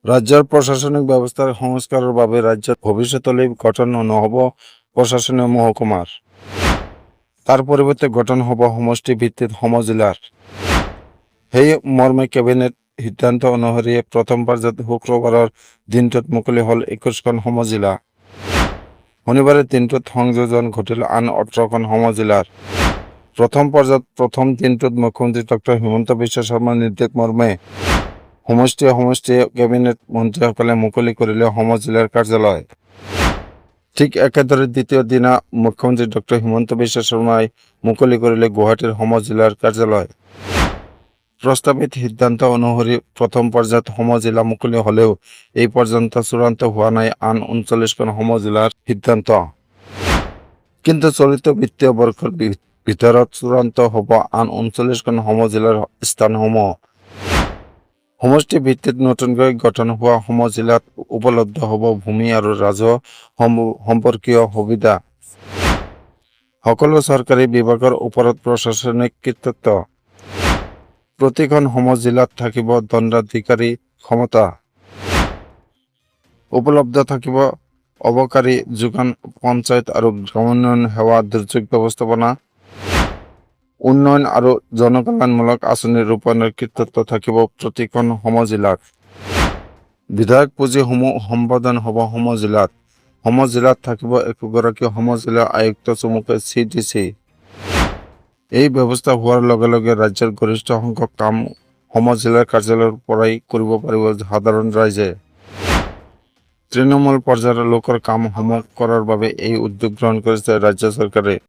ৰাজ্যৰ প্ৰশাসনিক ব্যৱস্থাৰ সংস্কাৰৰ বাবে ৰাজ্যত ভৱিষ্যতলৈ গঠন নহ'ব প্ৰশাসনীয় মহকুমাৰ। তাৰ পৰিৱৰ্তে গঠন হ'ব সমষ্টি ভিত্তিত সমজিলাৰ। সেই মৰ্মে কেবিনেট সিদ্ধান্ত অনুসৰি প্ৰথম পৰ্যায়ত শুক্ৰবাৰৰ দিনটোত মুকলি হ'ল 21খন সমজিলা। শনিবাৰে দিনটোত সংযোজন ঘটিল আন 18খন সমজিলাৰ। প্ৰথম পৰ্যায়ত প্ৰথম দিনটোত মুখ্যমন্ত্ৰী ডক্টৰ হিমন্ত বিশ্ব শৰ্মাৰ নিৰ্দেশ মৰ্মে সমষ্টিয়ে কেবিনেট মন্ত্ৰীসকলে মুকলি কৰিলে সমজিলাৰ কাৰ্যালয়। ঠিক একেদৰে দ্বিতীয় দিনা মুখ্যমন্ত্ৰী ডক্টৰ হিমন্ত বিশ্ব শৰ্মাই মুকলি কৰিলে গুৱাহাটীৰ সমজিলাৰ কাৰ্যালয়। প্ৰস্তাৱিত সিদ্ধান্ত অনুসৰি প্ৰথম পৰ্যায়ত সমজিলা মুকলি হ'লেও এই পৰ্যন্ত চূড়ান্ত হোৱা নাই আন 39খন সমজিলাৰ সিদ্ধান্ত। কিন্তু চলিত বিত্তীয় বৰ্ষৰ ভিতৰত চূড়ান্ত হ'ব আন 39খন সমজিলাৰ স্থানসমূহ। সমষ্টি ভিত্তিত নতুনকৈ গঠন হোৱা সমজিলাত উপলব্ধ হ'ব ভূমি আৰু ৰাজহ সম্পৰ্কীয় সুবিধা। সকলো চৰকাৰী বিভাগৰ ওপৰত প্ৰশাসনিক কৰ্তৃত্ব। প্ৰতিখন সমজিলাত থাকিব দণ্ডাধিকাৰী ক্ষমতা। উপলব্ধ থাকিব অবকাৰী যোগান, পঞ্চায়ত আৰু গ্ৰামোন্নয়ন সেৱা, দুৰ্যোগ ব্যৱস্থাপনা, উন্নয়ন আৰু জনকল্যাণমূলক আঁচনি ৰূপায়ণৰ কৰ্তৃত্ব থাকিব প্ৰতিখন সমজিলাত। বিধায়ক পুঁজিসমূহ সম্পাদন হ'ব সমজিলাত। সমজিলাত থাকিব একোগৰাকী সমজিলা আয়ুক্ত চমুকৈ CDC। এই ব্যৱস্থা হোৱাৰ লগে লগে ৰাজ্যৰ গৰিষ্ঠ সংখ্যক কাম সমজিলাৰ কাৰ্যালয়ৰ পৰাই কৰিব পাৰিব সাধাৰণ ৰাইজে। তৃণমূল পৰ্যায়ৰ লোকৰ কামসমূহ কৰাৰ বাবে এই উদ্যোগ গ্ৰহণ কৰিছে ৰাজ্য চৰকাৰে।